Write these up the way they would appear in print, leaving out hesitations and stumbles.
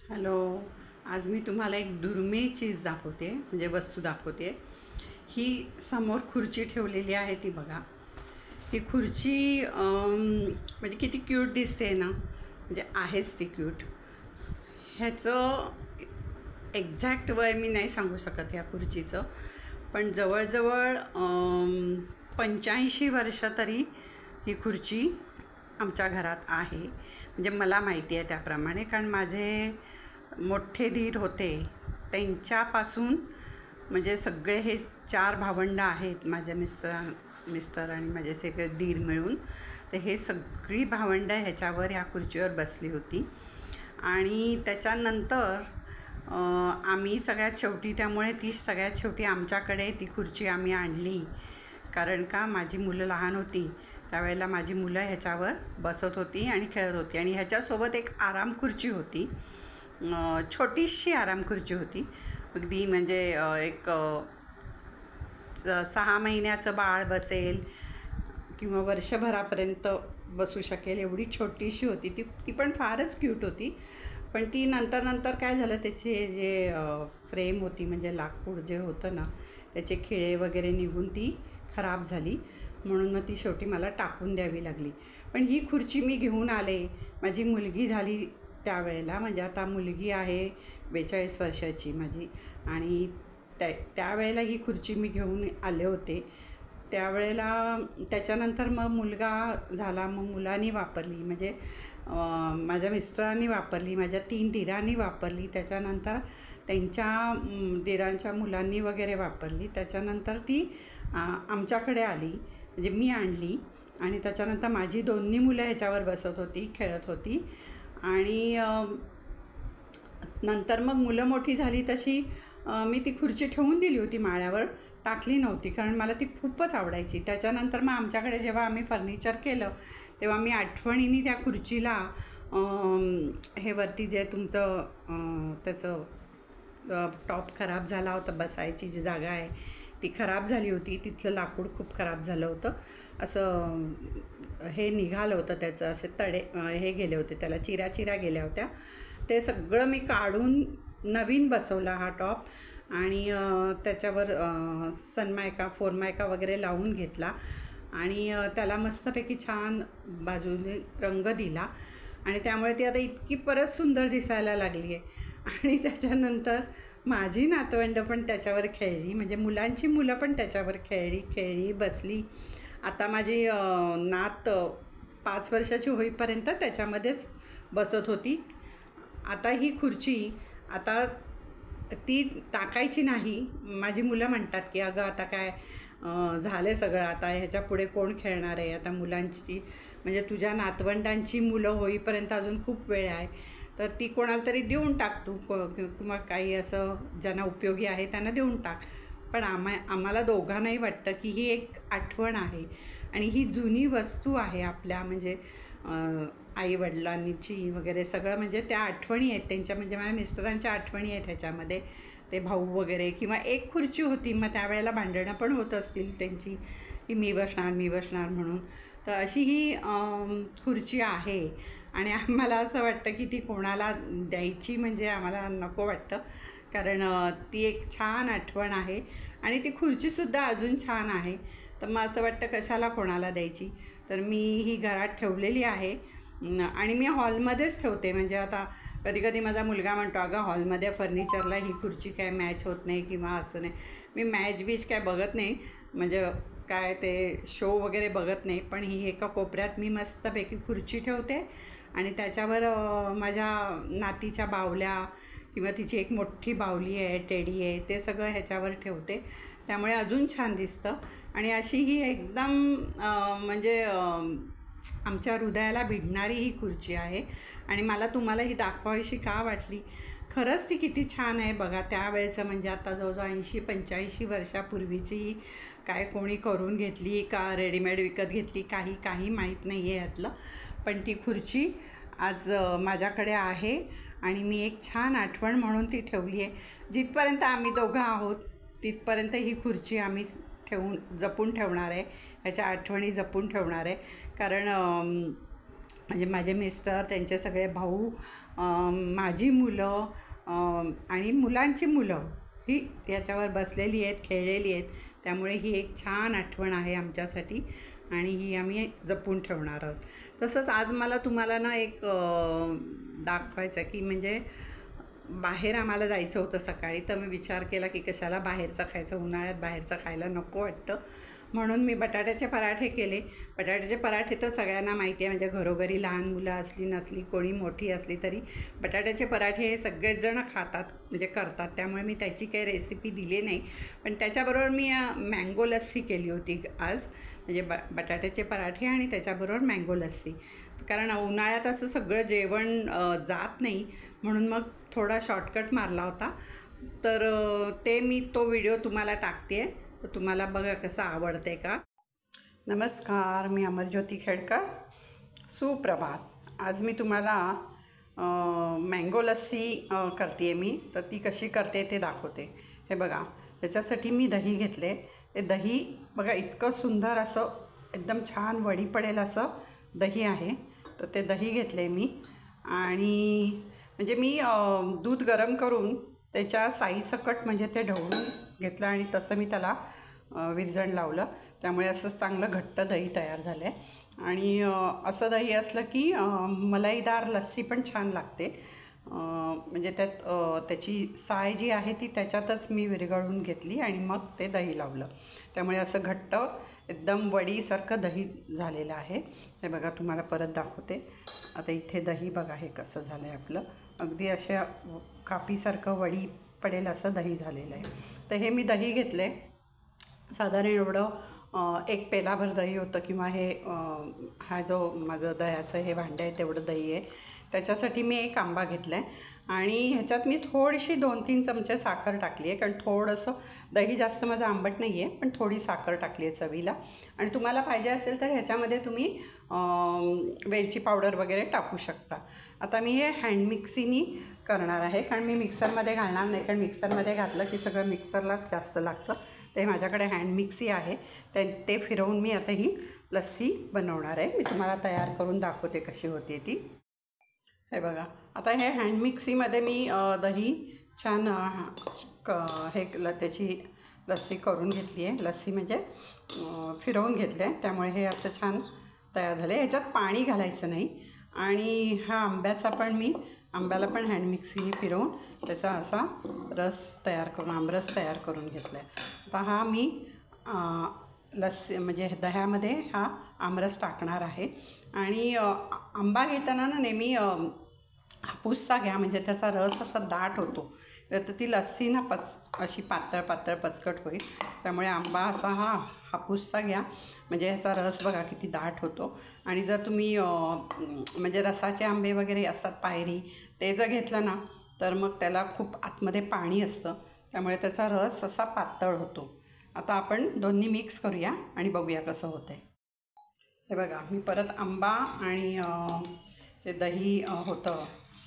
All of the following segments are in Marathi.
हॅलो. आज मी तुम्हाला एक दुर्मिळ चीज दाखवते, म्हणजे वस्तू दाखवते. ही समोर खुर्ची ठेवलेली आहे, ती बघा. ही खुर्ची म्हणजे किती क्यूट दिसते ना, म्हणजे आहेच ती क्यूट. ह्याचं एक्झॅक्ट वय मी नाही सांगू शकत ह्या खुर्चीचं, पण जवळजवळ 85 वर्ष तरी ही खुर्ची आमच्या घरात आहे. म्हणजे मला माहिती आहे त्याप्रमाणे, कारण माझे मोठे दीर होते त्यांच्यापासून, म्हणजे सगळे हे 4 भावंडं आहेत, माझ्या मिस्टर आणि माझे सगळे दीर मिळून. तर हे सगळी भावंडं ह्याच्यावर, ह्या खुर्चीवर बसली होती. आणि त्याच्यानंतर आम्ही सगळ्यात शेवटी, त्यामुळे ती सगळ्यात शेवटी आमच्याकडे ती खुर्ची आम्ही आणली. कारण का, माझी मुलं लहान होती त्यावेळेला माझी मुलं ह्याच्यावर बसत होती आणि खेळत होती. आणि ह्याच्यासोबत एक आराम खुर्ची होती, छोटीशी आराम खुर्ची होती. अगदी म्हणजे एक 6 महिन्याचं बाळ बसेल किंवा वर्षभरापर्यंत बसू शकेल एवढी छोटीशी होती ती. ती पण फारच क्यूट होती. पण ती नंतर काय झालं, त्याचे जे फ्रेम होती, म्हणजे लाकूड जे होतं ना, त्याचे खिळे वगैरे निघून ती खराब झाली. म्हणून मग ती शेवटी मला टाकून द्यावी लागली. पण ही खुर्ची मी घेऊन आले, माझी मुलगी झाली त्यावेळेला. म्हणजे आता मुलगी आहे 42 वर्षाची माझी. आणि त्यावेळेला ही खुर्ची मी घेऊन आले होते. त्यावेळेला त्याच्यानंतर मग मुलगा झाला, मग मुलांनी वापरली, म्हणजे माझ्या मिस्टरांनी वापरली, माझ्या 3 दिरांनी वापरली, त्याच्यानंतर त्यांच्या दिरांच्या मुलांनी वगैरे वापरली. त्याच्यानंतर ती आमच्याकडे आली, म्हणजे मी आणली. आणि त्याच्यानंतर माझी दोन्ही मुलं ह्याच्यावर बसत होती, खेळत होती. आणि नंतर मग मुलं मोठी झाली तशी मी ती खुर्ची ठेवून दिली होती माळ्यावर, टाकली नव्हती, कारण मला ती खूपच आवडायची. त्याच्यानंतर मग आमच्याकडे जेव्हा आम्ही फर्निचर केलं तेव्हा मी आठवणीने त्या खुर्चीला हे वरती जे तुमचं त्याचं टॉप खराब झाला होता, बसायची जी जागा आहे ती खराब झाली होती, तिथलं लाकूड खूप खराब झालं होतं, असं हे निघालं होतं त्याचं, असे तडे हे गेले होते, त्याला चिऱ्या गेल्या होत्या. ते सगळं मी काढून नवीन बसवला हा टॉप. आणि त्याच्यावर सनमायका फोरमायका वगैरे लावून घेतला. आणि त्याला मस्तपैकी छान बाजूने रंग दिला. आणि त्यामुळे ती आता इतकी परत सुंदर दिसायला लागली आहे. आणि त्याच्यानंतर माझी नातवंडं पण त्याच्यावर खेळली, म्हणजे मुलांची मुलं पण त्याच्यावर खेळली बसली. आता माझी नात 5 वर्षाची होईपर्यंत त्याच्यामध्येच बसत होती. आता ही खुर्ची, आता ती टाकायची नाही. माझी मुलं म्हणतात की अगं आता काय झालं सगळं, आता ह्याच्या पुढे कोण खेळणार आहे, आता मुलांची म्हणजे तुझ्या नातवंडांची मुलं होईपर्यंत अजून खूप वेळ आहे, तर ती कोणाला तरी देऊन टाक तू, किंवा काही असं ज्यांना उपयोगी आहे त्यांना देऊन टाक. पण आम्हाला दोघांनाही वाटतं की ही एक आठवण आहे आणि ही जुनी वस्तू आहे आपल्या, म्हणजे आईवडिलांची वगैरे सगळं, म्हणजे त्या आठवणी आहेत त्यांच्या, म्हणजे माझ्या मिस्टरांच्या आठवणी आहेत ह्याच्यामध्ये. ते भाऊ वगैरे, किंवा एक खुर्ची होती, मग त्यावेळेला भांडणं पण होत असतील त्यांची की मी बसणार म्हणून. तर अशी ही खुर्ची आहे. आणि आम्हाला असं वाटतं की ती कोणाला द्यायची म्हणजे आम्हाला नको वाटतं, कारण ती एक छान आठवण आहे. आणि ती खुर्चीसुद्धा अजून छान आहे. तर मग असं वाटतं कशाला कोणाला द्यायची. तर मी ही घरात ठेवलेली आहे. आणि मी हॉलमध्येच ठेवते. म्हणजे आता कधी कधी माझा मुलगा म्हणतो अगं हॉलमध्ये फर्निचरला ही खुर्ची काय मॅच होत नाही किंवा असं नाही. मी मॅच बीच काय बघत नाही, म्हणजे काय ते शो वगैरे बघत नाही. पण ही एका कोपऱ्यात मी मस्तपैकी खुर्ची ठेवते आणि त्याच्यावर माझ्या नातीच्या बावल्या किंवा तिची एक मोठी बावली आहे, टेडी आहे, ते सगळं ह्याच्यावर ठेवते. त्यामुळे अजून छान दिसतं. आणि अशी ही एकदम म्हणजे आमच्या हृदयाला भिडणारी ही खुर्ची आहे. आणि मला तुम्हाला ही दाखवावीशी का वाटली, खरंच ती किती छान आहे बघा. त्यावेळेचं म्हणजे आता जवळजवळ 80-85 वर्षापूर्वीची, काय कोणी करून घेतली का रेडीमेड विकत घेतली काही माहीत नाही आहे यातलं. पण ती खुर्ची आज माझ्याकडे आहे आणि मी एक छान आठवण म्हणून ती ठेवली आहे. जिथपर्यंत आम्ही दोघं आहोत तिथपर्यंत ही खुर्ची आम्ही जपून ठेवणार आहे, ह्याच्या आठवणी जपून ठेवणार आहे. कारण म्हणजे माझे मिस्टर, त्यांचे सगळे भाऊ, माझी मुलं, आणि मुलांची मुलं ही याच्यावर बसलेली आहेत, खेळलेली आहेत. त्यामुळे ही एक छान आठवण आहे आमच्यासाठी आणि ही आम्ही जपून ठेवणार आहोत. तसंच आज मला तुम्हाला ना एक दाखवायचं की म्हणजे बाहेर आम्हाला जायचं होतं सकाळी, तर मी विचार केला की कशाला बाहेरचं खायचं, उन्हाळ्यात बाहेरचं खायला नको वाटतं. म्हणून मी बटाट्याचे पराठे केले. बटाट्याचे पराठे तर सगळ्यांना माहिती आहे, म्हणजे घरोघरी लहान मुलं असली नसली, कोणी मोठी असली तरी बटाट्याचे पराठे हे सगळेच जण खातात, म्हणजे करतात. त्यामुळे मी त्याची काही रेसिपी दिली नाही. पण त्याच्याबरोबर मी मँगो लस्सी केली होती आज. म्हणजे बटाट्याचे पराठे आणि त्याच्याबरोबर मँगो लस्सी. कारण उन्हाळ्यात असं सगळं जेवण जात नाही, म्हणून मग थोडा शॉर्टकट मारला होता. तर तो व्हिडिओ तुम्हाला टाकते, तर तुम्हाला बघा कसं आवडते का. नमस्कार, मी अमरज्योती खेडकर. सुप्रभात. आज मी तुम्हाला मँगो लस्सी करते आहे मी. तर ती कशी करते ते दाखवते. हे बघा, त्याच्यासाठी मी दही घेतले. ते दही बघा, इतकं सुंदर असं एकदम छान वडी पडेल असं दही आहे. तर ते दही घेतले मी आणि म्हणजे मी दूध गरम करून त्याच्या साईसकट म्हणजे ते ढवळून घेतलं आणि तसं मी त्याला विरजण लावलं. त्यामुळे असं चांगलं घट्ट दही तयार झालं आहे. आणि असं दही असलं की मलाईदार लस्सी पण छान लागते. म्हणजे त्याची साय जी आहे ती त्याच्यातच मी विरघळून घेतली आणि मग ते दही लावलं. त्यामुळे असं घट्ट एकदम वडीसारखं दही झालेलं आहे. हे बघा, तुम्हाला परत दाखवते. आता इथे दही बघा हे कसं झालं आहे आपलं. अगदी अशा कापीसारखं वडी पडेल असं दही झालेलं आहे. तर हे मी दही घेतले. साधारण एवढं एक पेलाभर दही होतं, किंवा हे हा जो माझं दह्याचं हे भांडं आहे तेवढं दही आहे. त्याच्यासाठी मी एक आंबा घेतला आहे आणि ह्याच्यात मी थोडीशी 2-3 चमचे साखर टाकली आहे. कारण थोडंसं दही जास्त माझं आंबट नाही आहे, पण थोडी साखर टाकली आहे चवीला. आणि तुम्हाला पाहिजे असेल तर ह्याच्यामध्ये तुम्ही वेलची पावडर वगैरे टाकू शकता. आता मी हे हँड मिक्सीनी करणार आहे, कारण मी मिक्सरमध्ये घालणार नाही. कारण मिक्सरमध्ये घातलं की सगळं मिक्सरलाच जास्त लागतं. ते माझ्याकडे हँड मिक्सी आहे, ते फिरवून मी आता ही लस्सी बनवणार आहे. मी तुम्हाला तयार करून दाखवते कशी होते ती. हे बघा, आता हे हँड मिक्सीमध्ये मी दही छान त्याची लस्सी करून घेतली आहे. लस्सी म्हणजे फिरवून घेतले आहे. त्यामुळे हे असं छान तयार झालं आहे. ह्याच्यात पाणी घालायचं नाही. आणि हा आंब्याला पण हँड मिक्सीने फिरवून त्याचा असा आमरस तयार करून घेतला आहे. आता हा मी लस्सी म्हणजे दह्यामध्ये हा आमरस टाकणार आहे. आणि आंबा घेताना ना नेहमी हापूसचा घ्या, म्हणजे त्याचा रस असा दाट होतो. तर ती लस्सी ना अशी पातळ पातळ पचकट होईल. त्यामुळे आंबा असा हापूसचा घ्या, म्हणजे ह्याचा रस बघा किती दाट होतो. आणि जर तुम्ही म्हणजे रसाचे आंबे वगैरे असतात पायरी, ते जर घेतलं ना तर मग त्याला खूप आतमध्ये पाणी असतं. त्यामुळे त्याचा रस असा पातळ होतो. आता आपण दोन्ही मिक्स करूया आणि बघूया कसं होतं आहे. हे बघा, मी परत आंबा आणि ते दही होतं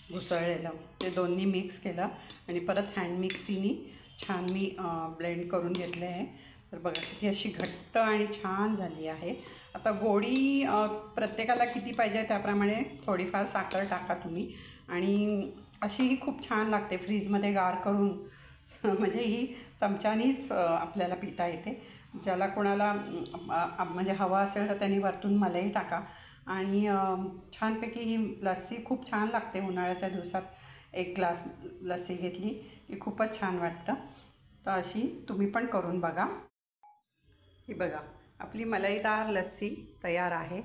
घुसळलेलं, ते दोन्ही मिक्स केलं आणि परत हँड मिक्सीनी छान मी ब्लेंड करून घेतले आहे. तर बघा किती अशी घट्ट आणि छान झाली आहे. आता गोडी प्रत्येकाला किती पाहिजे त्याप्रमाणे थोडीफार साखर टाका तुम्ही. आणि अशी ही खूप छान लागते फ्रीजमध्ये गार करून. म्हणजे ही चमच्यानीच आपल्याला पिता येते. ज्याला कोणाला म्हणजे हवा असेल तर त्यांनी वरतून मलाई टाका. आणि छानपैकी ही लस्सी खूप छान लागते. उन्हाळ्याच्या दिवसात एक ग्लास लस्सी घेतली की खूपच छान वाटतं. तर अशी तुम्ही पण करून बघा. ही बघा, आपली मलाईदार लस्सी तयार आहे.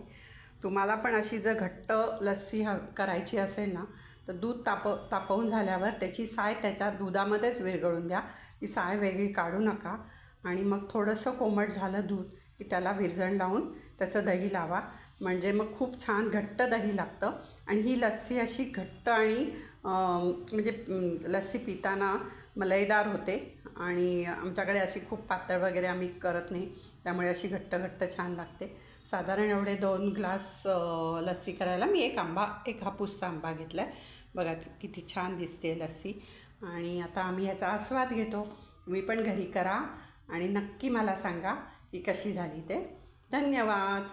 तुम्हाला पण अशी जर घट्ट लस्सी करायची असेल ना, तर दूध तापवून झाल्यावर त्याची साय त्याच्या दुधामध्येच विरघळून द्या. ती साय वेगळी काढू नका. आणि मग थोडंसं कोमट झालं दूध की त्याला विरजण लावून त्याचं दही लावा. म्हणजे मग खूप छान घट्ट दही लागतं. आणि ही लस्सी अशी घट्ट आणि म्हणजे लस्सी पिताना मलईदार होते. आणि आमच्याकडे अशी खूप पातळ वगैरे आम्ही करत नाही, त्यामुळे अशी घट्ट घट्ट छान लागते. साधारण एवढे 2 ग्लास लस्सी करायला मी एक हापूसचा आंबा घेतला आहे. बघा किती छान दिसते लस्सी. आणि आता आम्ही ह्याचा आस्वाद घेतो. तुम्ही पण घरी करा आणि नक्की मला सांगा की कशी झाली ते. धन्यवाद.